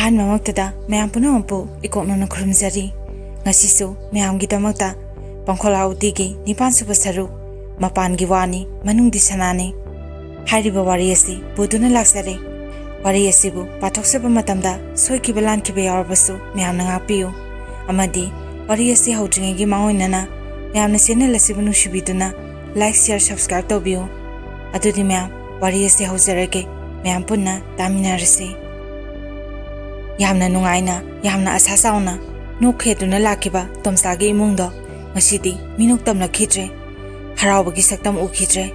ꯑꯍꯥꯟꯕꯃꯛꯇꯗ ꯃꯌꯥꯝ ꯄꯨꯝꯅꯃꯛꯄꯨ ꯏꯀꯣꯛꯅꯅ ꯈꯨꯔꯨꯝꯖꯔꯤ. ꯉꯁꯤꯁꯨ ꯃꯌꯥꯝꯒꯤꯗꯃꯛꯇ ꯄꯪꯈꯣꯂꯥ ꯎꯇꯤꯒꯤ 9ꯁꯨꯕ ꯁꯔꯨꯛ ꯃꯄꯥꯟꯒꯤ ꯋꯥꯅꯤ ꯃꯅꯨꯡꯗꯤ ꯁꯅꯥꯅꯤ ꯍꯥꯏꯔꯤꯕ ꯋꯥꯔꯤ ꯑꯁꯤ ꯄꯨꯗꯨꯅ ꯂꯥꯛꯆꯔꯦ. ꯋꯥꯔꯤ ꯑꯁꯤꯕꯨ ꯄꯥꯊꯣꯛꯆꯕ ꯃꯇꯝꯗ ꯁꯣꯏꯈꯤꯕ ꯂꯥꯟꯈꯤꯕ ꯌꯥꯎꯔꯕꯁꯨ ꯃꯌꯥꯝꯅ ꯉꯥꯛꯄꯤꯌꯨ. ꯑꯃꯗꯤ ꯋꯥꯔꯤ ꯑꯁꯤ ꯍꯧꯗ꯭ꯔꯤꯉꯩꯒꯤ ꯃꯥꯡꯑꯣꯏꯅꯅ ꯃꯌꯥꯝꯅ ꯆꯦꯅꯦꯜ ꯑꯁꯤꯕꯨ ꯅꯨꯡꯁꯤꯕꯤꯗꯨꯅ ꯂꯥꯏꯛ, ꯁꯦꯌꯔ, ꯁꯕꯁꯀ꯭ꯔꯥꯏꯕ ꯇꯧꯕꯤꯌꯨ. ꯑꯗꯨꯗꯤ ꯃꯌꯥꯝ ꯋꯥꯔꯤ ꯑꯁꯤ ꯍꯧꯖꯔꯒꯦ. ꯃꯌꯥꯝ ꯄꯨꯟꯅ ꯇꯥꯃꯤꯟꯅꯔꯁꯤ. ꯌꯥꯝꯅ ꯅꯨꯡꯉꯥꯏꯅ, ꯌꯥꯝꯅ ꯑꯁꯥ ꯆꯥꯎꯅ ꯅꯣꯛꯈꯦꯗꯨꯅ ꯂꯥꯛꯈꯤꯕ ꯇꯣꯝꯆꯥꯒꯤ ꯏꯃꯨꯡꯗꯣ ꯉꯁꯤꯗꯤ ꯃꯤꯅꯣꯛ ꯇꯝꯂꯛꯈꯤꯗ꯭ꯔꯦ. ꯍꯔꯥꯎꯕꯒꯤ ꯁꯛꯇꯝ ꯎꯈꯤꯗ꯭ꯔꯦ.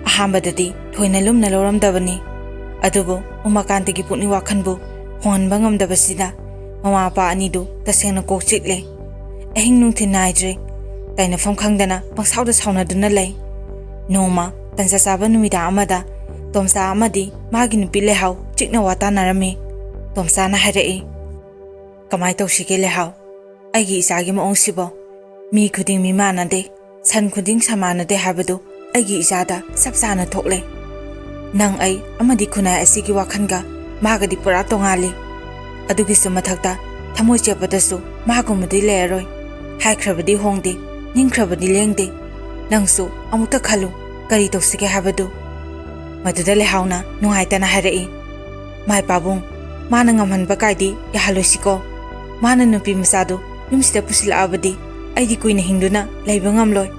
ꯑꯍꯥꯟꯕꯗꯗꯤ ꯊꯣꯏꯅ ꯂꯨꯝꯅ ꯂꯧꯔꯝꯗꯕꯅꯤ. ꯑꯗꯨꯕꯨ ꯎꯃꯥꯀꯥꯟꯇꯒꯤ ꯄꯨꯛꯅꯤꯡ ꯋꯥꯈꯟꯕꯨ ꯍꯣꯡꯍꯟꯕ ꯉꯝꯗꯕꯁꯤꯗ ꯃꯃꯥ ꯃꯄꯥ ꯑꯅꯤꯗꯨ ꯇꯁꯦꯡꯅ ꯀꯣꯛ ꯆꯤꯛꯂꯦ. ꯑꯍꯤꯡ ꯅꯨꯡꯊꯤꯜ ꯅꯥꯏꯗ꯭ꯔꯦ. ꯇꯩꯅꯐꯝ ꯈꯪꯗꯅ ꯄꯪꯁꯥꯎꯗ ꯁꯥꯎꯅꯗꯨꯅ ꯂꯩ. ꯅꯣꯡꯃ ꯇꯟꯖꯥ ꯆꯥꯕ ꯅꯨꯃꯤꯗꯥꯡ ꯑꯃꯗ ꯇꯣꯝꯆꯥ ꯑꯃꯗꯤ ꯃꯥꯒꯤ ꯅꯨꯄꯤ ꯂꯩꯍꯥꯎ ꯆꯤꯛꯅ ꯋꯥ ꯇꯥꯟꯅꯔꯝꯃꯤ. ꯇꯣꯝꯆꯥꯅ ꯍꯥꯏꯔꯛꯏ, "ꯀꯃꯥꯏ ꯇꯧꯁꯤꯒꯦ ꯂꯩꯍꯥꯎ? ꯑꯩꯒꯤ ꯏꯆꯥꯒꯤ ꯃꯑꯣꯡꯁꯤꯕꯣ ꯃꯤ ꯈꯨꯗꯤꯡ ꯃꯤ ꯃꯥꯟꯅꯗꯦ, ꯁꯟ ꯈꯨꯗꯤꯡ ꯁꯟ ꯃꯥꯟꯅꯗꯦ ꯍꯥꯏꯕꯗꯨ ꯑꯩꯒꯤ ꯏꯆꯥꯗ ꯆꯞ ꯆꯥꯅ ꯊꯣꯛꯂꯦ. ꯅꯪ ꯑꯩ ꯑꯃꯗꯤ ꯈꯨꯟꯅꯥꯏ ꯑꯁꯤꯒꯤ ꯋꯥꯈꯟꯒ ꯃꯥꯒꯗꯤ ꯄꯨꯔꯥ ꯇꯣꯉꯥꯜꯂꯤ. ꯑꯗꯨꯒꯤꯁꯨ ꯃꯊꯛꯇ ꯊꯃꯣꯏ ꯆꯦꯠꯄꯗꯁꯨ ꯃꯥꯒꯨꯝꯕꯗꯤ ꯂꯩꯔꯔꯣꯏ. ꯍꯥꯏꯈ꯭ꯔꯕꯗꯤ ꯍꯣꯡꯗꯦ, ꯅꯤꯡꯈ꯭ꯔꯕꯗꯤ ꯂꯦꯡꯗꯦ. ꯅꯪꯁꯨ ꯑꯃꯨꯛꯇ ꯈꯜꯂꯨ ꯀꯔꯤ ꯇꯧꯁꯤꯒꯦ ꯍꯥꯏꯕꯗꯨ." ꯃꯗꯨꯗ ꯂꯩꯍꯥꯎꯅ ꯅꯨꯡꯉꯥꯏꯇꯅ ꯍꯥꯏꯔꯛꯏ, "ꯃꯥꯏ ꯄꯥꯕꯨꯡ, ꯃꯥꯅ ꯉꯝꯍꯟꯕ ꯀꯥꯏꯗꯤ ꯌꯥꯍꯜꯂꯣꯏꯁꯤꯀꯣ. ꯃꯥꯅ ꯅꯨꯄꯤ ꯃꯆꯥꯗꯨ ꯌꯨꯝꯁꯤꯗ ꯄꯨꯁꯤꯜꯂꯛꯑꯕꯗꯤ ꯑꯩꯗꯤ ꯀꯨꯏꯅ ꯍꯤꯡꯗꯨꯅ ꯂꯩꯕ ꯉꯝꯂꯣꯏ.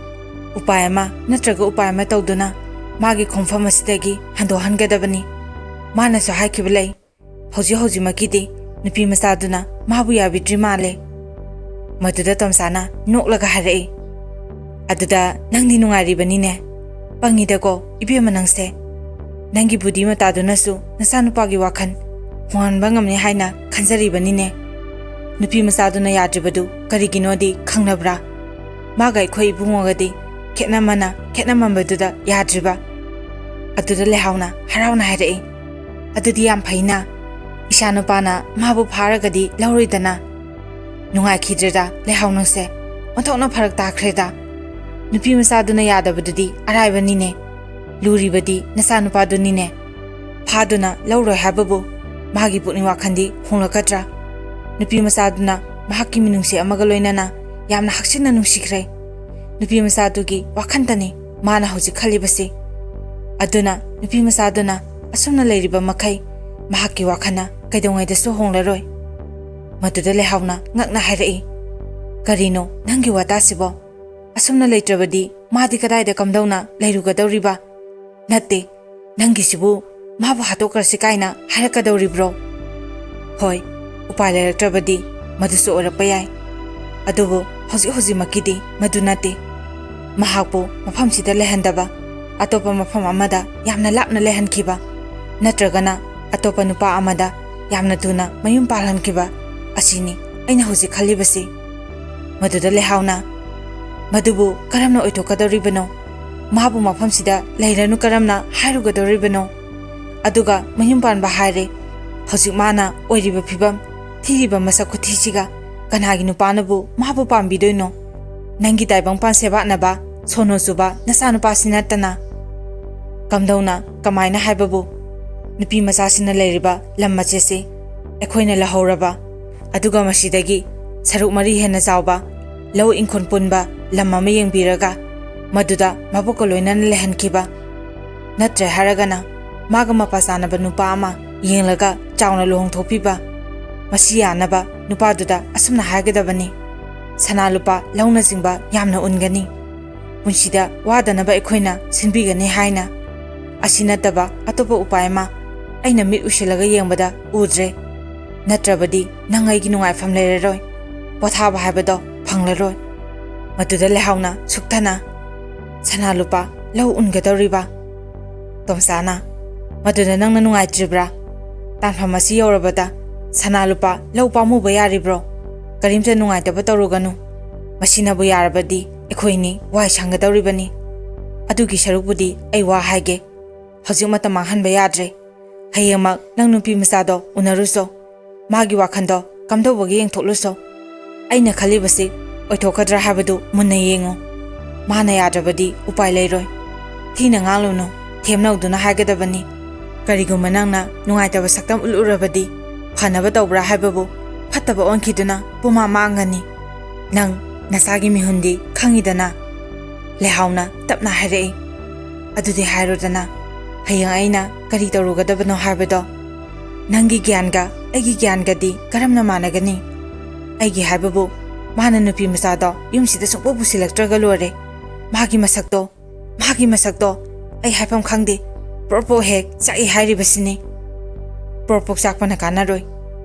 ꯎꯄꯥꯏ ꯑꯃ ꯅꯠꯇ꯭ꯔꯒ ꯎꯄꯥꯏ ꯑꯃ ꯇꯧꯗꯨꯅ ꯃꯥꯒꯤ ꯈꯣꯡꯐꯝ ꯑꯁꯤꯗꯒꯤ ꯍꯟꯗꯣꯛꯍꯟꯒꯗꯕꯅꯤ. ꯃꯥꯅꯁꯨ ꯍꯥꯏꯈꯤꯕ ꯂꯩ, ꯍꯧꯖꯤꯛꯃꯛꯀꯤꯗꯤ ꯅꯨꯄꯤ ꯃꯆꯥꯗꯨꯅ ꯃꯥꯕꯨ ꯌꯥꯕꯤꯗ꯭ꯔꯤ ꯃꯥꯜꯂꯦ." ꯃꯗꯨꯗ ꯇꯣꯝꯆꯥꯅ ꯅꯣꯛꯂꯒ ꯍꯥꯏꯔꯛꯏ, "ꯑꯗꯨꯗ ꯅꯪꯗꯤ ꯅꯨꯡꯉꯥꯏꯔꯤꯕꯅꯤꯅꯦ. ꯄꯪꯉꯤꯗꯀꯣ ꯏꯕꯦꯝꯃ ꯅꯪꯁꯦ. ꯅꯪꯒꯤ ꯕꯨꯙꯤ ꯃꯇꯥꯗꯨꯅꯁꯨ ꯅꯆꯥꯅꯨꯄꯥꯒꯤ ꯋꯥꯈꯜ ꯍꯣꯡꯍꯟꯕ ꯉꯝꯅꯤ ꯍꯥꯏꯅ ꯈꯟꯖꯔꯤꯕꯅꯤꯅꯦ. ꯅꯨꯄꯤ ꯃꯆꯥꯗꯨꯅ ꯌꯥꯗ꯭ꯔꯤꯕꯗꯨ ꯀꯔꯤꯒꯤꯅꯣꯗꯤ ꯈꯪꯅꯕ꯭ꯔꯥ? ꯃꯥꯒ ꯑꯩꯈꯣꯏ ꯏꯕꯨꯡꯉꯣꯒꯗꯤ ꯈꯦꯠꯅꯃꯟꯕꯗꯨꯗ ꯌꯥꯗ꯭ꯔꯤꯕ." ꯑꯗꯨꯗ ꯂꯩꯍꯥꯎꯅ ꯍꯔꯥꯎꯅ ꯍꯥꯏꯔꯛꯏ, "ꯑꯗꯨꯗꯤ ꯌꯥꯝ ꯐꯩꯅ. ꯏꯆꯥꯅꯨꯄꯥꯅ ꯃꯥꯕꯨ ꯐꯥꯔꯒꯗꯤ ꯂꯧꯔꯣꯏꯗꯅ." ꯅꯨꯡꯉꯥꯏꯈꯤꯗ꯭ꯔꯦꯗ ꯂꯩꯍꯥꯎ ꯅꯪꯁꯦ. ꯑꯣꯟꯊꯣꯛꯅ ꯐꯔꯛ ꯇꯥꯈ꯭ꯔꯦꯗ. ꯅꯨꯄꯤ ꯃꯆꯥꯗꯨꯅ ꯌꯥꯗꯕꯗꯨꯗꯤ ꯑꯔꯥꯏꯕꯅꯤꯅꯦ. ꯂꯨꯔꯤꯕꯗꯤ ꯅꯆꯥꯅꯨꯄꯥꯗꯨꯅꯤꯅꯦ. ꯐꯥꯗꯨꯅ ꯂꯧꯔꯣꯏ ꯍꯥꯏꯕꯕꯨ ꯃꯥꯒꯤ ꯄꯨꯛꯅꯤꯡ ꯋꯥꯈꯟꯗꯤ ꯍꯣꯡꯂꯛꯀꯗ꯭ꯔꯥ? ꯅꯨꯄꯤ ꯃꯆꯥꯗꯨꯅ ꯃꯍꯥꯛꯀꯤ ꯃꯤꯅꯨꯡꯁꯤ ꯑꯃꯒ ꯂꯣꯏꯅꯅ ꯌꯥꯝꯅ ꯍꯛꯆꯤꯟꯅ ꯅꯨꯡꯁꯤꯈ꯭ꯔꯦ. ꯅꯨꯄꯤ ꯃꯆꯥꯗꯨꯒꯤ ꯋꯥꯈꯟꯇꯅꯤ ꯃꯥꯅ ꯍꯧꯖꯤꯛ ꯈꯜꯂꯤꯕꯁꯤ. ꯑꯗꯨꯅ ꯅꯨꯄꯤ ꯃꯆꯥꯗꯨꯅ ꯑꯁꯨꯝꯅ ꯂꯩꯔꯤꯕ ꯃꯈꯩ ꯃꯍꯥꯛꯀꯤ ꯋꯥꯈꯟꯅ ꯀꯩꯗꯧꯉꯩꯗꯁꯨ ꯍꯣꯡꯂꯔꯣꯏ." ꯃꯗꯨꯗ ꯂꯩꯍꯥꯎꯅ ꯉꯛꯅ ꯍꯥꯏꯔꯛꯏ, "ꯀꯔꯤꯅꯣ ꯅꯪꯒꯤ ꯋꯥꯇꯥꯁꯤꯕꯣ? ꯑꯁꯨꯝꯅ ꯂꯩꯇ꯭ꯔꯕꯗꯤ ꯃꯥꯗꯤ ꯀꯗꯥꯏꯗ ꯀꯝꯗꯧꯅ ꯂꯩꯔꯨꯒꯗꯧꯔꯤꯕ? ꯅꯠꯇꯦ, ꯅꯪꯒꯤꯁꯤꯕꯨ ꯃꯥꯕꯨ ꯍꯥꯠꯇꯣꯛꯈ꯭ꯔꯁꯤ ꯀꯥꯏꯅ ꯍꯥꯏꯔꯛꯀꯗꯧꯔꯤꯕ꯭ꯔꯣ? ꯍꯣꯏ, ꯎꯄꯥꯏ ꯂꯩꯔꯛꯇ꯭ꯔꯕꯗꯤ ꯃꯗꯨꯁꯨ ꯑꯣꯏꯔꯛꯄ ꯌꯥꯏ. ꯑꯗꯨꯕꯨ ꯍꯧꯖꯤꯛꯃꯛꯀꯤꯗꯤ ꯃꯗꯨ ꯅꯠꯇꯦ. ꯃꯍꯥꯛꯄꯨ ꯃꯐꯝꯁꯤꯗ ꯂꯩꯍꯟꯗꯕ, ꯑꯇꯣꯞꯄ ꯃꯐꯝ ꯑꯃꯗ ꯌꯥꯝꯅ ꯂꯥꯞꯅ ꯂꯩꯍꯟꯈꯤꯕ, ꯅꯠꯇ꯭ꯔꯒꯅ ꯑꯇꯣꯞꯄ ꯅꯨꯄꯥ ꯑꯃꯗ ꯌꯥꯝꯅ ꯊꯨꯅ ꯃꯌꯨꯝ ꯄꯥꯜꯍꯟꯈꯤꯕ, ꯑꯁꯤꯅꯤ ꯑꯩꯅ ꯍꯧꯖꯤꯛ ꯈꯜꯂꯤꯕꯁꯤ." ꯃꯗꯨꯗ ꯂꯩꯍꯥꯎꯅ, "ꯃꯗꯨꯕꯨ ꯀꯔꯝꯅ ꯑꯣꯏꯊꯣꯛꯀꯗꯧꯔꯤꯕꯅꯣ? ꯃꯥꯕꯨ ꯃꯐꯝꯁꯤꯗ ꯂꯩꯔꯅꯨ ꯀꯔꯝꯅ ꯍꯥꯏꯔꯨꯒꯗꯧꯔꯤꯕꯅꯣ? ꯑꯗꯨꯒ ꯃꯌꯨꯝ ꯄꯥꯟꯕ ꯍꯥꯏꯔꯦ, ꯍꯧꯖꯤꯛ ꯃꯥꯅ ꯑꯣꯏꯔꯤꯕ ꯐꯤꯕꯝ, ꯊꯤꯔꯤꯕ ꯃꯁꯛ ꯈꯨꯊꯤꯁꯤꯒ ꯀꯅꯥꯒꯤ ꯅꯨꯄꯥꯅꯕꯨ ꯃꯥꯕꯨ ꯄꯥꯝꯕꯤꯗꯣꯏꯅꯣ? ꯅꯪꯒꯤ ꯇꯥꯏꯕꯪꯄꯥꯟ ꯁꯦꯕꯥꯠꯅꯕ ꯁꯣꯅꯣ ꯆꯨꯕ ꯅꯆꯥꯅꯨꯄꯥꯁꯤ ꯅꯠꯇꯅ." "ꯀꯃꯥꯏꯅ ꯍꯥꯏꯕꯕꯨ? ꯅꯨꯄꯤ ꯃꯆꯥꯁꯤꯅ ꯂꯩꯔꯤꯕ ꯂꯝ ꯃꯆꯦꯠꯁꯤ ꯑꯩꯈꯣꯏꯅ ꯂꯧꯍꯧꯔꯕ, ꯑꯗꯨꯒ ꯃꯁꯤꯗꯒꯤ ꯁꯔꯨꯛ 4 ꯍꯦꯟꯅ ꯆꯥꯎꯕ ꯂꯧ ꯏꯪꯈꯣꯜ ꯄꯨꯟꯕ ꯂꯝ ꯑꯃ ꯌꯦꯡꯕꯤꯔꯒ ꯃꯗꯨꯗ ꯃꯕꯣꯛꯀ ꯂꯣꯏꯅꯅ ꯂꯩꯍꯟꯈꯤꯕ. ꯅꯠꯇ꯭ꯔꯦ ꯍꯥꯏꯔꯒꯅ ꯃꯥꯒ ꯃꯄꯥ ꯆꯥꯅꯕ ꯅꯨꯄꯥ ꯑꯃ ꯌꯦꯡꯂꯒ ꯆꯥꯎꯅ ꯂꯨꯍꯣꯡꯊꯣꯛꯄꯤꯕ. ꯃꯁꯤ ꯌꯥꯅꯕ ꯅꯨꯄꯥꯗꯨꯗ ꯑꯁꯨꯝꯅ ꯍꯥꯏꯒꯗꯕꯅꯤ, 'ꯁꯅꯥ ꯂꯨꯄꯥ ꯂꯧꯅꯆꯤꯡꯕ ꯌꯥꯝꯅ ꯎꯟꯒꯅꯤ. ꯄꯨꯟꯁꯤꯗ ꯋꯥꯗꯅꯕ ꯑꯩꯈꯣꯏꯅ ꯁꯤꯟꯕꯤꯒꯅꯤ' ꯍꯥꯏꯅ꯫ ꯑꯁꯤ ꯅꯠꯇꯕ ꯑꯇꯣꯞꯄ ꯎꯄꯥꯏ ꯑꯃ ꯑꯩꯅ ꯃꯤꯠ ꯎꯏꯁꯤꯜꯂꯒ ꯌꯦꯡꯕꯗ ꯎꯗ꯭ꯔꯦ. ꯅꯠꯇ꯭ꯔꯕꯗꯤ ꯅꯪ ꯑꯩꯒꯤ ꯅꯨꯡꯉꯥꯏꯐꯝ ꯂꯩꯔꯔꯣꯏ. ꯄꯣꯊꯥꯕ ꯍꯥꯏꯕꯗꯣ ꯐꯪꯂꯔꯣꯏ." ꯃꯗꯨꯗ ꯂꯩꯍꯥꯎꯅ ꯁꯨꯛꯊꯅ, "ꯁꯅꯥ ꯂꯨꯄꯥ ꯂꯧ ꯎꯟꯒꯗꯧꯔꯤꯕ?" ꯇꯣꯝꯆꯥꯅ, "ꯃꯗꯨꯗ ꯅꯪꯅ ꯅꯨꯡꯉꯥꯏꯇ꯭ꯔꯤꯕ꯭ꯔꯥ? ꯇꯥꯟꯐꯝ ꯑꯁꯤ ꯌꯧꯔꯕꯗ ꯁꯅꯥ ꯂꯨꯄꯥ ꯂꯧ ꯄꯥꯝꯃꯨꯕ ꯌꯥꯔꯤꯕ꯭ꯔꯣ? ꯀꯔꯤꯝꯇ ꯅꯨꯡꯉꯥꯏꯇꯕ ꯇꯧꯔꯨꯒꯅꯨ. ꯃꯁꯤꯅꯕꯨ ꯌꯥꯔꯕꯗꯤ ꯑꯩꯈꯣꯏꯅꯤ ꯋꯥꯏ ꯁꯪꯒꯗꯧꯔꯤꯕꯅꯤ. ꯑꯗꯨꯒꯤ ꯁꯔꯨꯛꯄꯨꯗꯤ ꯑꯩ ꯋꯥ ꯍꯥꯏꯒꯦ. ꯍꯧꯖꯤꯛ ꯃꯇꯝ ꯃꯥꯡꯍꯟꯕ ꯌꯥꯗ꯭ꯔꯦ. ꯍꯌꯦꯡꯃꯛ ꯅꯪ ꯅꯨꯄꯤ ꯃꯆꯥꯗꯣ ꯎꯅꯔꯨꯆꯣ. ꯃꯥꯒꯤ ꯋꯥꯈꯟꯗꯣ ꯀꯝꯗꯧꯕꯒꯦ ꯌꯦꯡꯊꯣꯛꯂꯨꯆꯣ. ꯑꯩꯅ ꯈꯜꯂꯤꯕꯁꯤ ꯑꯣꯏꯊꯣꯛꯀꯗ꯭ꯔꯥ ꯍꯥꯏꯕꯗꯨ ꯃꯨꯟꯅ ꯌꯦꯡꯉꯨ. ꯃꯥꯅ ꯌꯥꯗ꯭ꯔꯕꯗꯤ ꯎꯄꯥꯏ ꯂꯩꯔꯣꯏ. ꯊꯤꯅ ꯉꯥꯡꯂꯨꯅꯨ, ꯊꯦꯝꯅꯧꯗꯨꯅ ꯍꯥꯏꯒꯗꯕꯅꯤ. ꯀꯔꯤꯒꯨꯝꯕ ꯅꯪꯅ ꯅꯨꯡꯉꯥꯏꯇꯕ ꯁꯛꯇꯝ ꯎꯠꯂꯨꯔꯕꯗꯤ ꯐꯅꯕ ꯇꯧꯕ꯭ꯔꯥ ꯍꯥꯏꯕꯕꯨ ꯐꯠꯇꯕ ꯑꯣꯟꯈꯤꯗꯨꯅ ꯄꯨꯃꯥ ꯃꯥꯡꯒꯅꯤ ꯅꯪ ꯅꯁꯥꯒꯤ ꯃꯤꯍꯨꯟꯗꯤ ꯈꯪꯉꯤꯗꯅ ꯂꯩꯍꯥꯎꯅ ꯇꯞꯅ ꯍꯥꯏꯔꯛꯏ ꯑꯗꯨꯗꯤ ꯍꯥꯏꯔꯣꯗꯅ ꯍꯌꯦꯡ ꯑꯩꯅ ꯀꯔꯤ ꯇꯧꯔꯨꯒꯗꯕꯅꯣ ꯍꯥꯏꯕꯗꯣ ꯅꯪꯒꯤ ꯒ꯭ꯌꯥꯟꯒ ꯑꯩꯒꯤ ꯒ꯭ꯌꯥꯟꯒꯗꯤ ꯀꯔꯝꯅ ꯃꯥꯟꯅꯒꯅꯤ ꯑꯩꯒꯤ ꯍꯥꯏꯕꯕꯨ ꯃꯥꯅ ꯅꯨꯄꯤ ꯃꯆꯥꯗꯣ ꯌꯨꯝꯁꯤꯗ ꯁꯨꯡꯄꯨ ꯄꯨꯁꯤꯜꯂꯛꯇ꯭ꯔꯒ ꯂꯣꯏꯔꯦ ꯃꯥꯒꯤ ꯃꯁꯛꯇꯣ ꯑꯩ ꯍꯥꯏꯐꯝ ꯈꯪꯗꯦ ꯄ꯭ꯔꯣꯄꯣ ꯍꯦꯛ ꯆꯥꯛꯏ ꯍꯥꯏꯔꯤꯕꯁꯤꯅꯤ ꯄ꯭ꯔꯣꯄꯣꯛ ꯆꯥꯛꯄꯅ ꯀꯥꯟꯅꯔꯣꯏ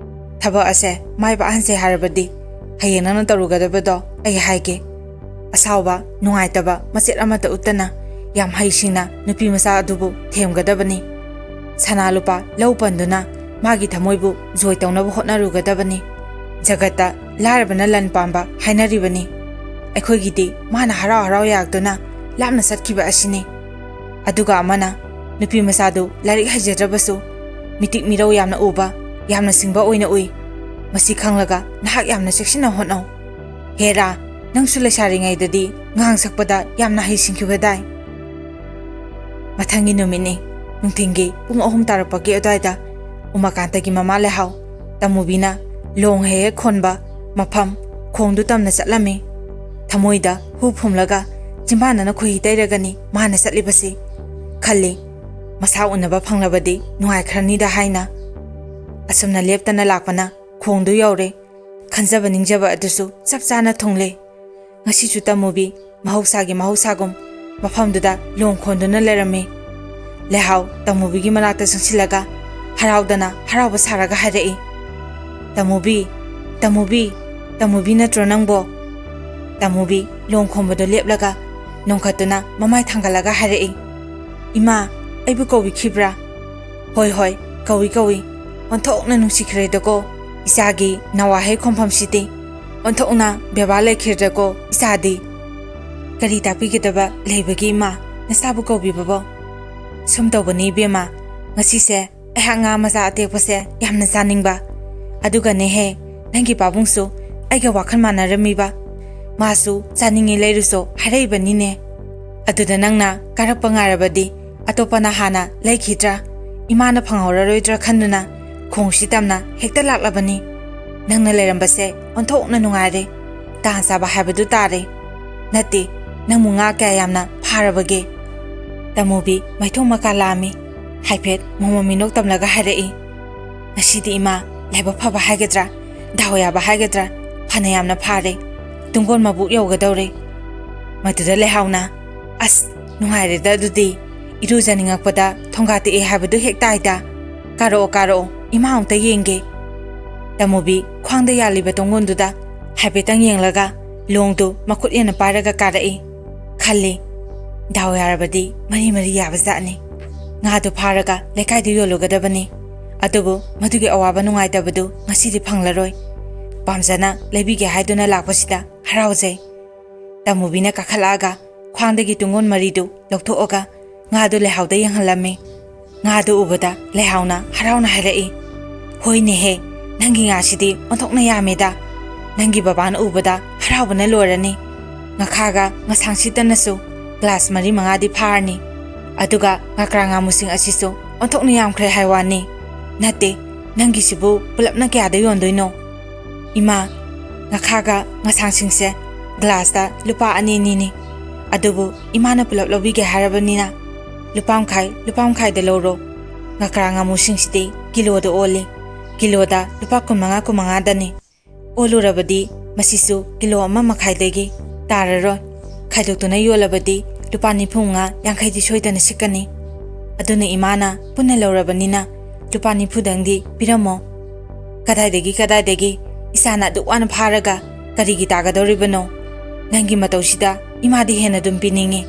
ꯊꯕꯛ ꯑꯁꯦ ꯃꯥꯏ ꯄꯥꯛꯍꯟꯁꯦ ꯍꯥꯏꯔꯕꯗꯤ ꯍꯌꯦꯡ ꯅꯪꯅ ꯇꯧꯔꯨꯒꯗꯕꯗꯣ ꯑꯩ ꯍꯥꯏꯒꯦ ꯑꯁꯥꯎꯕ ꯅꯨꯡꯉꯥꯏꯇꯕ ꯃꯆꯦꯠ ꯑꯃꯠꯇ ꯎꯠꯇꯅ ꯌꯥꯝ ꯍꯩꯁꯤꯡꯅ ꯅꯨꯄꯤ ꯃꯆꯥ ꯑꯗꯨꯕꯨ ꯊꯦꯝꯒꯗꯕꯅꯤ ꯁꯅꯥ ꯂꯨꯄꯥ ꯂꯧ ꯄꯟꯗꯨꯅ ꯃꯥꯒꯤ ꯊꯃꯣꯏꯕꯨ ꯖꯣꯏ ꯇꯧꯅꯕ ꯍꯣꯠꯅꯔꯨꯒꯗꯕꯅꯤ ꯖꯒꯠꯇ ꯂꯥꯏꯔꯕꯅ ꯂꯟ ꯄꯥꯝꯕ ꯍꯥꯏꯅꯔꯤꯕꯅꯤ ꯑꯩꯈꯣꯏꯒꯤꯗꯤ ꯃꯥꯅ ꯍꯔꯥꯎ ꯍꯔꯥꯎ ꯌꯥꯛꯇꯨꯅ ꯂꯥꯞꯅ ꯆꯠꯈꯤꯕ ꯑꯁꯤꯅꯤ ꯑꯗꯨꯒ ꯑꯃꯅ ꯅꯨꯄꯤ ꯃꯆꯥꯗꯨ ꯂꯥꯏꯔꯤꯛ ꯍꯩꯖꯗ꯭ꯔꯕꯁꯨ ꯃꯤꯇꯤꯛ ꯃꯤꯔꯧ ꯌꯥꯝꯅ ꯎꯕ ꯌꯥꯝꯅ ꯁꯤꯡꯕ ꯑꯣꯏꯅ ꯎꯏ ꯃꯁꯤ ꯈꯪꯂꯒ ꯅꯍꯥꯛ ꯌꯥꯝꯅ ꯆꯦꯛꯁꯤꯟꯅ ꯍꯣꯠꯅꯧ ꯍꯦꯔꯥ ꯅꯪꯁꯨ ꯂꯩꯁꯥꯔꯤꯉꯩꯗꯗꯤ ꯉꯥꯡ ꯁꯛꯄꯗ ꯌꯥꯝꯅ ꯍꯩꯁꯤꯡꯈꯤꯕꯗꯥꯏ ꯃꯊꯪꯒꯤ ꯅꯨꯃꯤꯠꯅꯤ ꯅꯨꯡꯊꯤꯟꯒꯤ ꯄꯨꯡ 3 ꯇꯥꯔꯛꯄꯒꯤ ꯑꯗꯨꯋꯥꯏꯗ ꯎꯃꯥꯀꯥꯟꯇꯒꯤ ꯃꯃꯥ ꯂꯩꯍꯥꯎ ꯇꯃꯨꯕꯤꯅ ꯂꯣꯡ ꯍꯦꯛ ꯈꯣꯟꯕ ꯃꯐꯝ ꯈꯣꯡꯗꯨ ꯇꯝꯅ ꯆꯠꯂꯝꯃꯤ ꯊꯃꯣꯏꯗ ꯍꯨ ꯐꯨꯝꯂꯒ ꯆꯤꯝꯕꯥꯟꯗꯅ ꯈꯨꯍꯤ ꯇꯩꯔꯒꯅꯤ ꯃꯥꯅ ꯆꯠꯂꯤꯕꯁꯤ ꯈꯜꯂꯤ ꯃꯁꯥ ꯎꯅꯕ ꯐꯪꯂꯕꯗꯤ ꯅꯨꯡꯉꯥꯏꯈ꯭ꯔꯅꯤꯗ ꯍꯥꯏꯅ ꯑꯁꯨꯝꯅ ꯂꯦꯞꯇꯅ ꯂꯥꯛꯄꯅ ꯈꯣꯡꯗꯨ ꯌꯧꯔꯦ ꯈꯟꯖꯕ ꯅꯤꯡꯖꯕ ꯑꯗꯨꯁꯨ ꯆꯞ ꯆꯥꯅ ꯊꯨꯡꯂꯦ ꯉꯁꯤꯁꯨ ꯇꯃꯨꯕꯤ ꯃꯍꯧꯁꯥꯒꯨꯝ ꯃꯐꯝꯗꯨꯗ ꯂꯣꯡ ꯈꯣꯟꯗꯨꯅ ꯂꯩꯔꯝꯃꯤ ꯂꯩꯍꯥꯎ ꯇꯃꯨꯕꯤꯒꯤ ꯃꯅꯥꯛꯇ ꯆꯪꯁꯤꯜꯂꯒ ꯍꯔꯥꯎꯗꯅ ꯍꯔꯥꯎꯕ ꯁꯥꯔꯒ ꯍꯥꯏꯔꯛꯏ ꯇꯃꯨꯕꯤ ꯅꯠꯇ꯭ꯔꯣ ꯅꯪꯕꯣ ꯇꯃꯨꯕꯤ ꯂꯣꯡ ꯈꯣꯡꯕꯗꯨ ꯂꯦꯞꯂꯒ ꯅꯣꯡꯈꯠꯇꯨꯅ ꯃꯃꯥꯏ ꯊꯥꯡꯒꯠꯂꯒ ꯍꯥꯏꯔꯛꯏ ꯏꯃꯥ ꯑꯩꯕꯨ ꯀꯧꯕꯤꯈꯤꯕ꯭ꯔꯥ ꯍꯣꯏ ꯀꯧꯏ ꯑꯣꯟꯊꯣꯛꯅ ꯅꯨꯡꯁꯤꯈ꯭ꯔꯦꯗꯀꯣ ꯏꯆꯥꯒꯤ ꯅꯋꯥꯍꯩ ꯈꯣꯡꯐꯝꯁꯤꯗꯤ ꯑꯣꯟꯊꯣꯛꯅ ꯕꯦꯕꯥꯔ ꯂꯩꯈ꯭ꯔꯦꯗꯀꯣ ꯏꯆꯥꯗꯤ ꯀꯔꯤ ꯇꯥꯛꯄꯤꯒꯗꯕ ꯂꯩꯕꯒꯤ ꯏꯃꯥ ꯅꯁꯥꯕꯨ ꯀꯧꯕꯤꯕꯕꯣ ꯁꯨꯝ ꯇꯧꯕꯅꯤ ꯏꯕꯦꯝꯃ ꯉꯁꯤꯁꯦ ꯑꯩꯍꯥꯛ ꯉꯥ ꯃꯆꯥ ꯑꯇꯦꯛꯄꯁꯦ ꯌꯥꯝꯅ ꯆꯥꯅꯤꯡꯕ ꯑꯗꯨꯒꯅꯦꯍꯦ ꯅꯪꯒꯤ ꯄꯥꯕꯨꯡꯁꯨ ꯑꯩꯒ ꯋꯥꯈꯜ ꯃꯥꯟꯅꯔꯝꯃꯤꯕ ꯃꯥꯁꯨ ꯆꯥꯅꯤꯡꯉꯤ ꯂꯩꯔꯨꯁꯨ ꯍꯥꯏꯔꯛꯏꯕꯅꯤꯅꯦ ꯑꯗꯨꯗ ꯅꯪꯅ ꯀꯥꯔꯛꯄ ꯉꯥꯏꯔꯕꯗꯤ ꯑꯇꯣꯞꯄꯅ ꯍꯥꯟꯅ ꯂꯩꯈꯤꯗ꯭ꯔꯥ ꯏꯃꯥꯅ ꯐꯪꯍꯧꯔꯔꯣꯏꯗ꯭ꯔꯥ ꯈꯟꯗꯨꯅ ꯈꯣꯡꯁꯤ ꯇꯝꯅ ꯍꯦꯛꯇ ꯂꯥꯛꯂꯕꯅꯤ ꯅꯪꯅ ꯂꯩꯔꯝꯕꯁꯦ ꯑꯣꯟꯊꯣꯛꯅ ꯅꯨꯡꯉꯥꯏꯔꯦ ꯇꯥꯟ ꯆꯥꯕ ꯍꯥꯏꯕꯗꯨ ꯇꯥꯔꯦ ꯅꯠꯇꯦ ꯅꯪꯕꯨ ꯉꯥ ꯀꯌꯥ ꯌꯥꯝꯅ ꯐꯥꯔꯕꯒꯦ ꯇꯃꯨꯕꯤ ꯃꯩꯊꯣꯡ ꯃꯀꯥ ꯂꯥꯝꯃꯤ ꯍꯥꯏꯐꯦꯠ ꯃꯣꯃꯣ ꯃꯤꯅꯣꯛ ꯇꯝꯂꯒ ꯍꯥꯏꯔꯛꯏ ꯉꯁꯤꯗꯤ ꯏꯃꯥ ꯂꯥꯏꯕꯛ ꯐꯕ ꯍꯥꯏꯒꯗ꯭ꯔꯥ ꯗꯥꯎ ꯌꯥꯕ ꯍꯥꯏꯒꯗ꯭ꯔꯥ ꯐꯅ ꯌꯥꯝꯅ ꯐꯥꯔꯦ ꯇꯨꯡꯒꯣꯟ ꯃꯕꯨꯛ ꯌꯧꯒꯗꯧꯔꯦ ꯃꯗꯨꯗ ꯂꯩꯍꯥꯎꯅ ꯑꯁ ꯅꯨꯡꯉꯥꯏꯔꯦꯗ ꯑꯗꯨꯗꯤ ꯏꯔꯨꯖꯅꯤꯡꯉꯛꯄꯗ ꯊꯣꯡꯒꯥ ꯇꯦꯛꯑꯦ ꯍꯥꯏꯕꯗꯨ ꯍꯦꯛ ꯇꯥꯏꯗ ꯀꯥꯔꯛꯑꯣ ꯏꯃꯥ ꯑꯃꯨꯛꯇ ꯌꯦꯡꯒꯦ ꯇꯃꯨꯕꯤ ꯈ꯭ꯋꯥꯡꯗ ꯌꯥꯜꯂꯤꯕ ꯇꯨꯡꯒꯣꯟꯗꯨꯗ ꯍꯥꯏꯐꯦꯠꯇꯪ ꯌꯦꯡꯂꯒ ꯂꯣꯡꯗꯨ ꯃꯈꯨꯠ ꯍꯦꯟꯅ ꯄꯥꯏꯔꯒ ꯀꯥꯔꯛꯏ ꯈꯜꯂꯤ ꯗꯥꯎ ꯌꯥꯔꯕꯗꯤ ꯃꯔꯤ ꯌꯥꯕꯖꯥꯠꯅꯤ ꯉꯥꯗꯨ ꯐꯥꯔꯒ ꯂꯩꯀꯥꯏꯗ ꯌꯣꯜꯂꯨꯒꯗꯕꯅꯤ ꯑꯗꯨꯕꯨ ꯃꯗꯨꯒꯤ ꯑꯋꯥꯕ ꯅꯨꯡꯉꯥꯏꯇꯕꯗꯨ ꯉꯁꯤꯗꯤ ꯐꯪꯂꯔꯣꯏ ꯄꯥꯝꯖꯅ ꯂꯩꯕꯤꯒꯦ ꯍꯥꯏꯗꯨꯅ ꯂꯥꯛꯄꯁꯤꯗ ꯍꯔꯥꯎꯖꯩ ꯇꯃꯨꯕꯤꯅ ꯀꯥꯈꯠꯂꯛꯑꯒ ꯈ꯭ꯋꯥꯡꯗꯒꯤ ꯇꯨꯡꯒꯣꯟ ꯃꯔꯤꯗꯨ ꯂꯧꯊꯣꯛꯑꯒ ꯉꯥꯗꯨ ꯂꯩꯍꯥꯎꯗ ꯌꯦꯡꯍꯜꯂꯝꯃꯤ ꯉꯥꯗꯨ ꯎꯕꯗ ꯂꯩꯍꯥꯎꯅ ꯍꯔꯥꯎꯅ ꯍꯥꯏꯔꯛꯏ ꯍꯣꯏꯅꯦꯍꯦ ꯅꯪꯒꯤ ꯉꯥꯁꯤꯗꯤ ꯑꯣꯟꯊꯣꯛꯅ ꯌꯥꯝꯃꯦꯗ ꯅꯪꯒꯤ ꯕꯕꯥꯅ ꯎꯕꯗ ꯍꯔꯥꯎꯕꯅ ꯂꯣꯏꯔꯅꯤ ꯉꯈꯥꯒ ꯉꯁꯥꯡꯁꯤꯇꯅꯁꯨ ꯒ꯭ꯂꯥꯁ 4-5ꯗꯤ ꯐꯥꯔꯅꯤ ꯑꯗꯨꯒ ꯉꯀ꯭ꯔꯥ ꯉꯥꯃꯨꯁꯤꯡ ꯑꯁꯤꯁꯨ ꯑꯣꯟꯊꯣꯛꯅ ꯌꯥꯝꯈ꯭ꯔꯦ ꯍꯥꯏ ꯋꯥꯅꯤ ꯅꯠꯇꯦ ꯅꯪꯒꯤꯁꯤꯕꯨ ꯄꯨꯂꯞꯅ ꯀꯌꯥꯗ ꯌꯣꯟꯗꯣꯏꯅꯣ ꯏꯃꯥ ꯉꯈꯥꯒ ꯉꯁꯥꯡꯁꯤꯡꯁꯦ ꯒ꯭ꯂꯥꯁꯇ ꯂꯨꯄꯥ 2-2ꯅꯤ ꯑꯗꯨꯕꯨ ꯏꯃꯥꯅ ꯄꯨꯂꯞ ꯂꯧꯕꯤꯒꯦ ꯍꯥꯏꯔꯕꯅꯤꯅ ꯂꯨꯄꯥ ꯃꯈꯥꯏꯗ ꯂꯧꯔꯣ ꯉꯀ꯭ꯔꯥ ꯉꯥꯃꯨꯁꯤꯡꯁꯤꯗꯤ ꯀꯤꯂꯣꯗ ꯑꯣꯜꯂꯤ ꯀꯤꯂꯣꯗ ꯂꯨꯄा 15-15ꯗꯅꯤ ꯑꯣꯜꯂꯨꯔꯕꯗꯤ ꯃꯁꯤꯁꯨ ꯀꯤꯂꯣ 1.5ꯗꯒꯤ ꯇꯥꯔꯔꯣꯏ ꯈꯥꯏꯗꯣꯛꯇꯨꯅ ꯌꯣꯜꯂꯕꯗꯤ ꯂꯨꯄꯥ 95-50ꯗꯤ ꯁꯣꯏꯗꯅ ꯁꯤꯠꯀꯅꯤ ꯑꯗꯨꯅ ꯏꯃꯥꯅ ꯄꯨꯟꯅ ꯂꯧꯔꯕꯅꯤꯅ ꯂꯨꯄꯥ 90ꯗꯪꯗꯤ ꯄꯤꯔꯝꯃꯣ ꯀꯗꯥꯏꯗꯒꯤ ꯏꯆꯥꯅ ꯑꯗꯨꯛ ꯋꯥꯅ ꯐꯥꯔꯒ ꯀꯔꯤꯒꯤ ꯇꯥꯒꯗꯧꯔꯤꯕꯅꯣ ꯅꯪꯒꯤ ꯃꯇꯧꯁꯤꯗ ꯏꯃꯥꯗꯤ ꯍꯦꯟꯅ ꯑꯗꯨꯝ ꯄꯤꯅꯤꯡꯉꯤ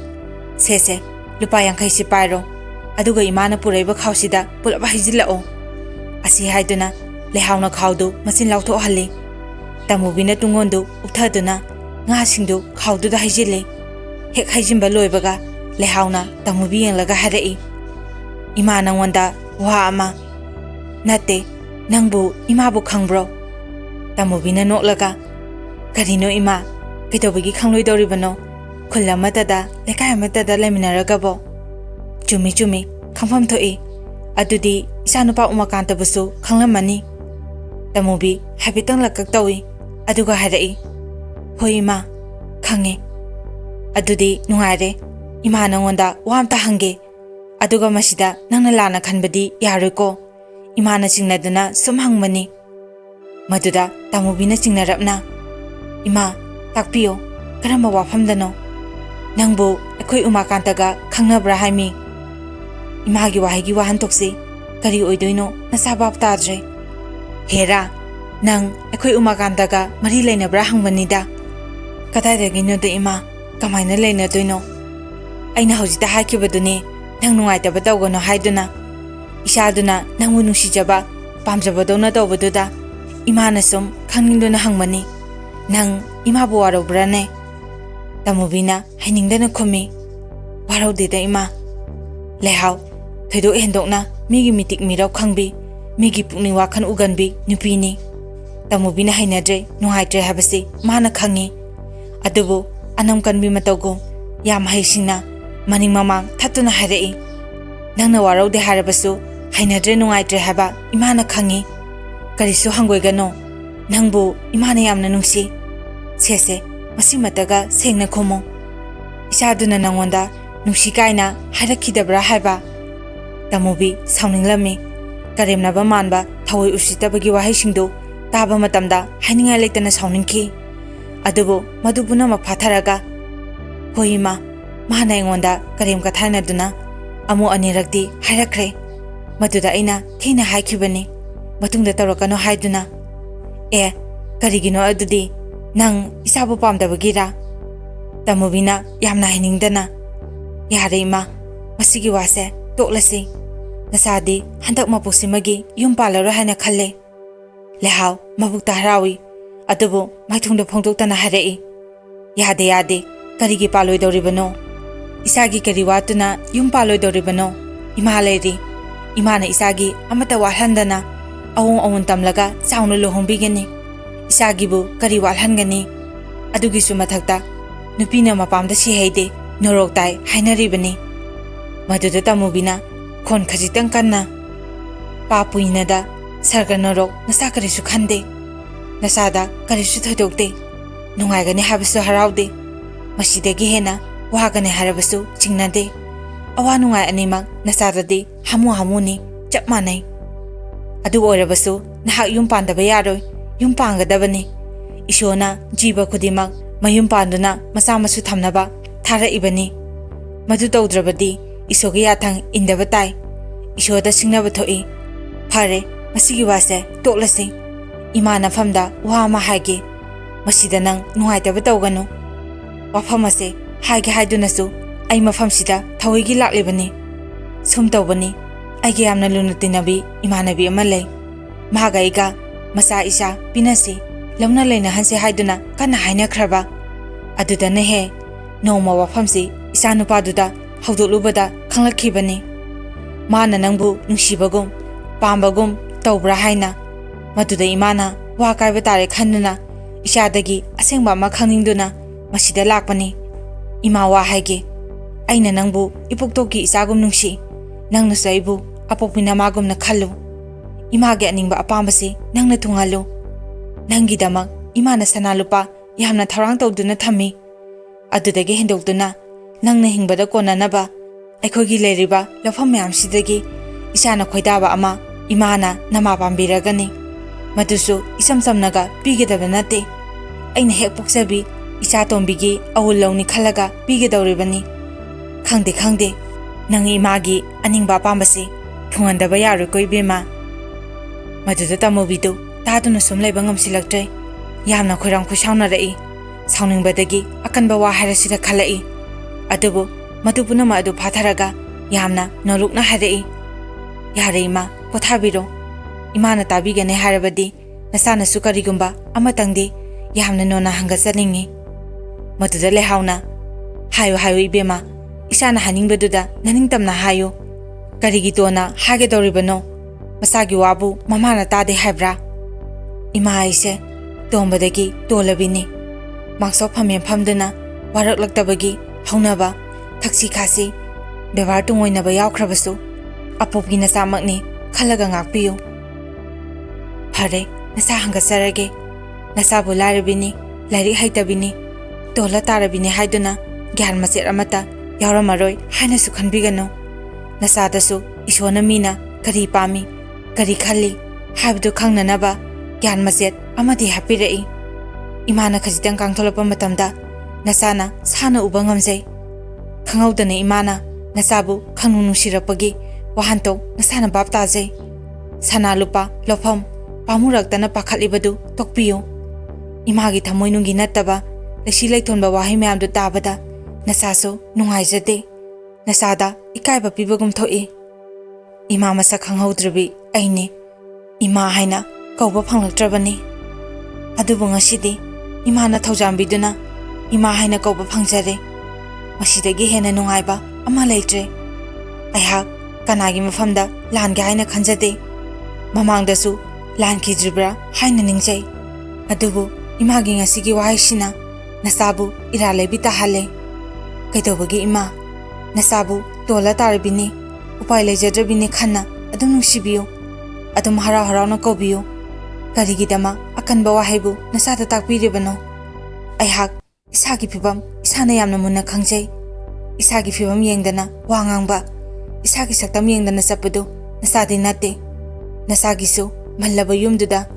ꯁꯦ ꯂꯨꯄꯥ 50ꯁꯤ ꯄꯥꯏꯔꯣ ꯑꯗꯨꯒ ꯏꯃꯥꯅ ꯄꯨꯔꯛꯏꯕ ꯈꯥꯎꯁꯤꯗ ꯄꯨꯂꯞ ꯍꯩꯖꯤꯜꯂꯛꯑꯣ ꯑꯁꯤ ꯍꯥꯏꯗꯨꯅ ꯂꯩꯍꯥꯎꯅ ꯈꯥꯎꯗꯨ ꯃꯆꯤꯟ ꯂꯥꯎꯊꯣꯛꯍꯜꯂꯤ ꯇꯃꯨꯕꯤꯅ ꯇꯨꯡꯒꯣꯟꯗꯨ ꯎꯞꯊꯗꯨꯅ ꯉꯥꯁꯤꯡꯗꯨ ꯈꯥꯎꯗꯨꯗ ꯍꯩꯖꯤꯜꯂꯤ ꯍꯦꯛ ꯍꯩꯖꯤꯟꯕ ꯂꯣꯏꯕꯒ ꯂꯩꯍꯥꯎꯅ ꯇꯃꯨꯕꯤ ꯌꯦꯡꯂꯒ ꯍꯥꯏꯔꯛꯏ ꯏꯃꯥ ꯅꯪꯉꯣꯟꯗ ꯋꯥ ꯑꯃ ꯅꯠꯇꯦ ꯅꯪꯕꯨ ꯏꯃꯥꯕꯨ ꯈꯪꯕ꯭ꯔꯣ ꯇꯃꯨꯕꯤꯅ ꯅꯣꯛꯂꯒ ꯀꯔꯤꯅꯣ ꯏꯃꯥ ꯀꯩꯗꯧꯕꯒꯤ ꯈꯪꯂꯣꯏꯗꯧꯔꯤꯕꯅꯣ ꯈꯨꯜ ꯑꯃꯠꯇꯗ ꯂꯩꯀꯥꯏ ꯑꯃꯠꯇꯗ ꯂꯩꯃꯤꯟꯅꯔꯒꯕꯣ ꯆꯨꯝꯃꯤ ꯈꯪꯐꯝ ꯊꯣꯛꯏ ꯑꯗꯨꯗꯤ ꯏꯆꯥꯅꯨꯄꯥ ꯎꯃꯥꯀꯥꯟꯇꯕꯨꯁꯨ ꯈꯪꯂꯝꯃꯅꯤ Tamubi haifetang lakak tawi aduga harai. Hoi ima, khange. Adudi nungaire. Ima nangonda wa amta hange. Aduga masida nangna lana khanbadi yaroi ko. Ima na chingnaduna sum hangmani. Maduda Tamubi na chingnarapna. Ima, takpiyo, karamba wafamdano. Nangbu akhoi Umakantaga khangnabra haimi. Imagi wahigi wahantoksi kari oidoino nasa bab tadre. Hera, nang akhoi Umakantaga mari lainabra hangbanida. Kadaidagino da ima, kamaina lainadoino. Aina hojita haikibaduni nang nungaitaba tawgano haiduna. Isaduna nangbu nungsijaba pamjabadona tawbaduda. Imana sum khangningduna hangmani. Nang imabu waraubrane. Tamubina hainingdana khumi. Waraudida ima. Lehau, thaido hendokna migi mitik mirau khangbi. Migi pukning wakhan uganbi nupini. Tamubina hainadre nunghaitre habasi mana khangi. Adubu anam kanbi matawgo yam haisingna maning mamang thatuna harai. Nangna waraude harabasu hainadre nunghaitre haba imana khangi. Karisu hangoigano. Nangbu imana yamna nungsi. Sese masimataga sengna khomo. Isaduna nangonda nungsi kaina hairakidabra haiba. Tamubi sauninglami. Karemnaba manba thawai usitabagi wahaisingdo taba matamda hainingai leitana sauningki. Adubu madubuna maphatharaga. Hoi ima, mahana ingonda karem kathainaduna amu anirakdi hairakre. Maduda aina thina haikibani. Matungda tawrakano haiduna. Karigino adudi nang isabu pamdabagira. Tamubina yamna hainingdana. Yare ima, masigi wase toklasi. Nasadi handak mapuksimagi yum palara haina khalle. Lehau mabukta harawi. Adubu maithungda phongdoktana harai. Yade karigi paloi doribano. Isagi kari watuna yum paloi doribano. Ima lairi. Imana isagi amata walhandana. Awong tamlaga saunu lohombigani. Isagibu kari walhangani. Adugisu mathakta nupina mapamda sihaide noroktai hainaribani. Maduda Tamubina khon khajitang kanna. Papuinada sarga norok nasa karisu khande. Nasada karisu thodokte. Nungaigani habasu haraude. Masidagi hena wagani harabasu chingnade. Awa nungai animak nasadadi hamuni chap manai. Adu oirabasu nahak yum pandaba yaroi. Yum pangadabani. Ishona jiba kudimak mayum panduna masa masu thamnaba thara ibani. Madu tawdrabadi isogi yathang indaba tai. Ishoda singnaba thoi. Phare masigi wase toklasi. Imana famda wama haige. Masida nang nungaitaba tawganu. Wafamase haige haidunasu ai mafamsida thawigi laklibani. Sum tawbani. Aige yamna luna tinabi imanabi ama lei. Mahaga iga masa isa pinasi lamna leina hanse haiduna kana haina khraba. Aduda nehe noma wafamsi isa nupaduda hawdolubada khanglakhibani. Mana nangbu nungsibagum pambagum tawbra haina. Maduda imana wa kaiba tare khanuna isadagi asengba ma khangningduna masida lakpani. Ima wa haige aina nangbu ipuktoki isagum nungsi. Nangna saibu apopina magumna khallu. Image aningba apambasi nangna thungalu. Nangi damak imana sanalupa yamna tharang tawduna thami. Adudagi hendokduna nangna hingbada konanaba aikhogi leiriba lafam mayamsidagi isana khoidaba ama imana nama pambiragani. Madusu isam samnaga pigedaba nate. Aina hek poksabi isa tombigi awul lawni khalaga pigedawribani. Khangde nangi imagi aningba apambasi thungandaba yaroi ko ibema. Maduda Tamubidu taduna sum leiba ngamsilaktre. Yamna khoirang khusaunarai. Sauningbadagi akanba wa harasida khalai. Adubu madubuna ma adu phatharaga yamna nolukna harai. Yare ima pothabiro. Imana tabigane harabadi nasana sukarigumba amatangdi yamna nona hangasaningi. Maduda lehauna hayo ibema. Isana haningbaduda naningtamna hayo. Karigi tona hage doribano. Masagi wabu mamana tade haibra. Ima aise tombadagi tolabini. Makso phamem phamduna warak laktabagi haunaba thaksi khasi bevar tungoinaba yawkhrabasu apopgi nasamakni khalaga ngakpiyo. Phare nasa hangatsarage nasabu larabini larik haitabini tola tarabini haiduna gyan macet amata yauramaroi hainasu khanbigano nasadasu isona mina kari pami kari khalli haibdu khangnanaba gyan macet amadi hapirei imana khajitang kangtholapa matamda nasana sana uba ngamjai khangaudane imana nasabu khangnu nusirapagi wahanto nasana bab tajai sana lupa lofam pamurak-tana pakhatlibadu tokpiyo imagi thamoinungi nattaba lasi laithonba wahai mayamdu tabada nasaso nungaijade nasada ikaiba pibagum thoi ima masa khanghaudribi aine ima haina kauba phanglaktrabani adubu ngasidi imana thaujambiduna ima haina kauba phangjare masidagi hena nungaiba ama leitre aiha kanagi mafamda lange haina khanjade mamangdasu lan kidribra haina ningjai adubu imagi ngasigi wahaisina nasabu iralebi tahale kaitobagi ima nasabu tola tarabini upai lejadrabini khanna adum nungsibiyo adum harau harauna kobiyo karigidama akanba wahaibu nasada takpiribano aihak isagi fibam isana yamna munna khangjai isagi fibam yengdana wangangba isagi saktam yengdana sapadu nasadi natte nasagisu mallaba yumduda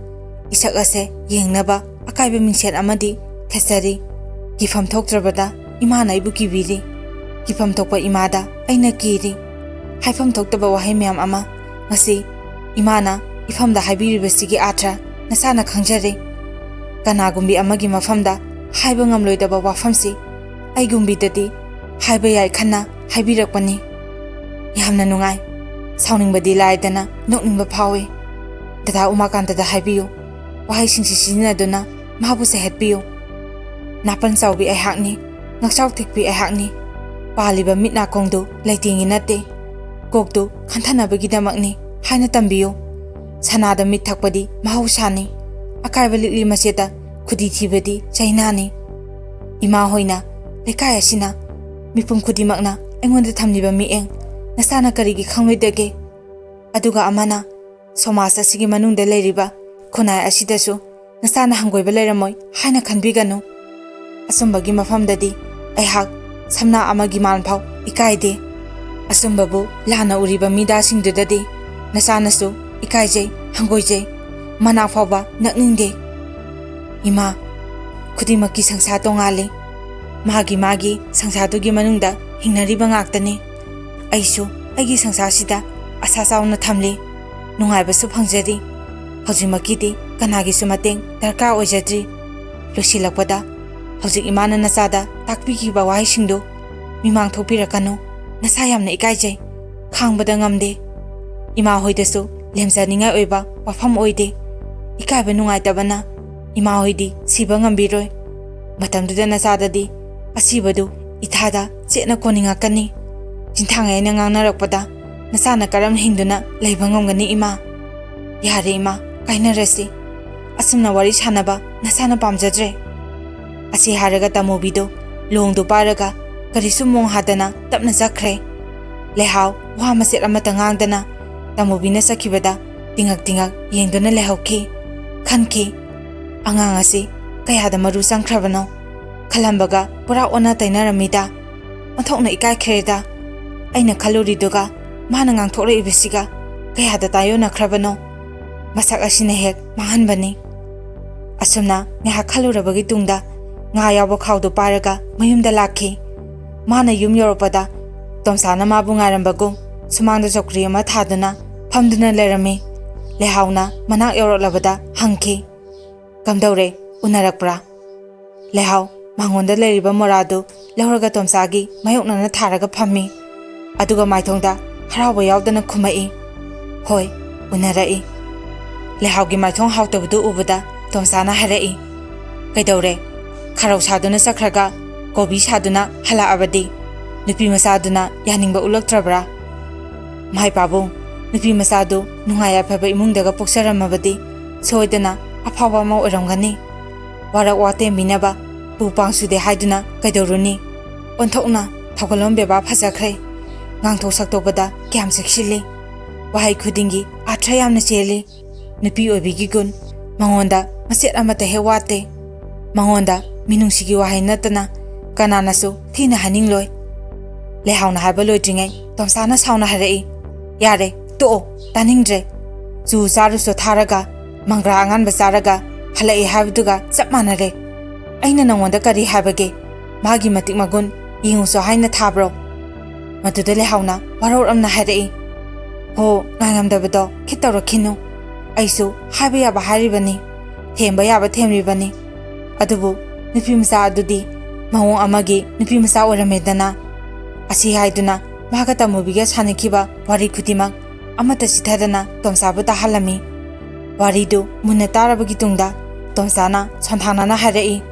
isak ase yengnaba akaiba mingset amadi thesari gifam thoktrabada imana ibu kibiri gifam thokpa imada aina kiri haifam thoktaba wahai mayam ama ngasi imana ifamda haibiribasigi atra nasana khangjare kanagumbi amagi mafamda haiba ngamloidaba wafamsi aigumbidadi haiba yai khanna haibirakpani yamna nungai sauningbadi laidana nokningba phawe dada umakantada haibiyo wahai singsi sizinaduna mahabu sehetbiyo napan chawbi aihakni ngakchau thikpi aihakni paliba mitna kongdu leitingi natte kokdu khanthanabagidamagni haina tambiyo sanada mit thakpadi mahausani akaiba likli maseta khudi thibadi chainani ima hoina lekai asina mipum khudimakna engonda thamniba mieng nasana karigi khangloidage aduga amana somasa sigi manungda leiriba khunai asidasu nasana hangoiba leiramoi haina khanbiganu asumbagi mafamdadi aihak samna amagi manphau ikaide asumbabu lana uriba mida singdudadi nasanasu ikaijai hangoijai mana phawba nakningde ima khudimaki sangsa tongale magi sangsadugi manungda hingnariba ngaktani aisu aigi sangsa sida asa sauna thamle nungaibasu phangjari hojimakidi kanagi sumateng darka oijadri losilakpada hojik imana nasada takpikiba wahisingdo mimang thopirakano nasa yamna ikaijai khangbada ngamde ima hoidasu lemjaningai oiba wafam oide ikaiba nungaitabana ima hoidi siba ngambiroi matamduda nasadadi asibadu ithada chena koningakani jinthangai na ngangnarakpada nasana karam hinduna leiba ngamgani ima yare ima kainarasi asumna wari sanaba nasana pamjadre asi haraga tamobido longdu paraga karisu mong hadana tapna jakre lehaw wa maset amata ngangdana tamobina sakibada tingak yengduna lehawki khanki angang asi kayada maru sangkhrabano khalambaga pura ona tainaramida mathokna ikai khreda aina khaluriduga mana ngangthokre ibisiga kayada tayona khrabano masak asina hek mahanbani asumna ngeha khalurabagi tungda nga yawo khawdo paraga mayumda lakhi mana yum yoropada tomsana mabu ngarambagu sumangda jokri ama thaduna phamduna lerami lehawna manak yorolabada hangki kamdaure unarakpra lehaw mangonda leriba moradu lehorga tomsagi mayoknana tharaga phammi aduga maithongda harawa yawdana khumai hoi unarai lehawgi maithong hawtabudu ubada tomsana harai kaidaure kharau saduna sakhraga kobi saduna hala abadi nupi masaduna yaningba ulaktrabra mai pabu nupi masadu nungaya phaba imungdaga poksaramabadi soidana afawa ma oramgani warak wate minaba pupangsude haiduna kaidoruni onthokna thogalom beba phajakhre ngangthok saktobada kyam sekhili wahai khudingi athra yamna cheli nupi obigi gun Mangonda maset amata he wate. Mangonda minungsigi wahai natana kananasu thina haningloi. Lehauna haba loidringai Tomsana sauna harai. Yare to taningdre. Zu saruso tharaga mangra angan basaraga halai habduga chap manare. Aina nangonda kari habage magi matik magun yinguso haina thabro. Matuda lehauna waror amna harai. Ho nangamdabado khitaro khinu. Aisu haba yaba haribani. Themba yaba themribani. Adubu nupi masa adudi mahong amagi nupi masa oramedana. Asi haiduna mahagata mubiga sanikiba wari kutimak amata sithadana Tomsabu tahalami. Waridu munna tarabagi tungda Tomsana sonthanana harai.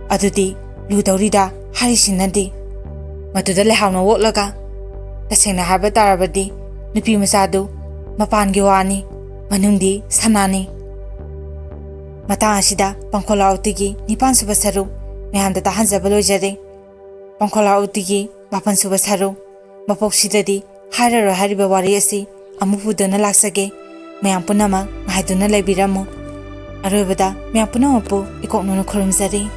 Adudi ludaurida harisinadi. Matuda lehauna wotlaga tasengna haba tarabadi nupi masadu mapangi wani manungdi sanani. Matang asida Pangkhola Utigi Nipan Suba Saru Mehamda Tahanjaba Lojare. Pangkhola Utigi Mapan Suba Saru Mapok Sidadi Hararo Hariba Wari Asi Amupudana Laksage Mayam Punama Mahaduna Lebiramu Arubada Mayam Punamapu Ikok Nono Kurumzari.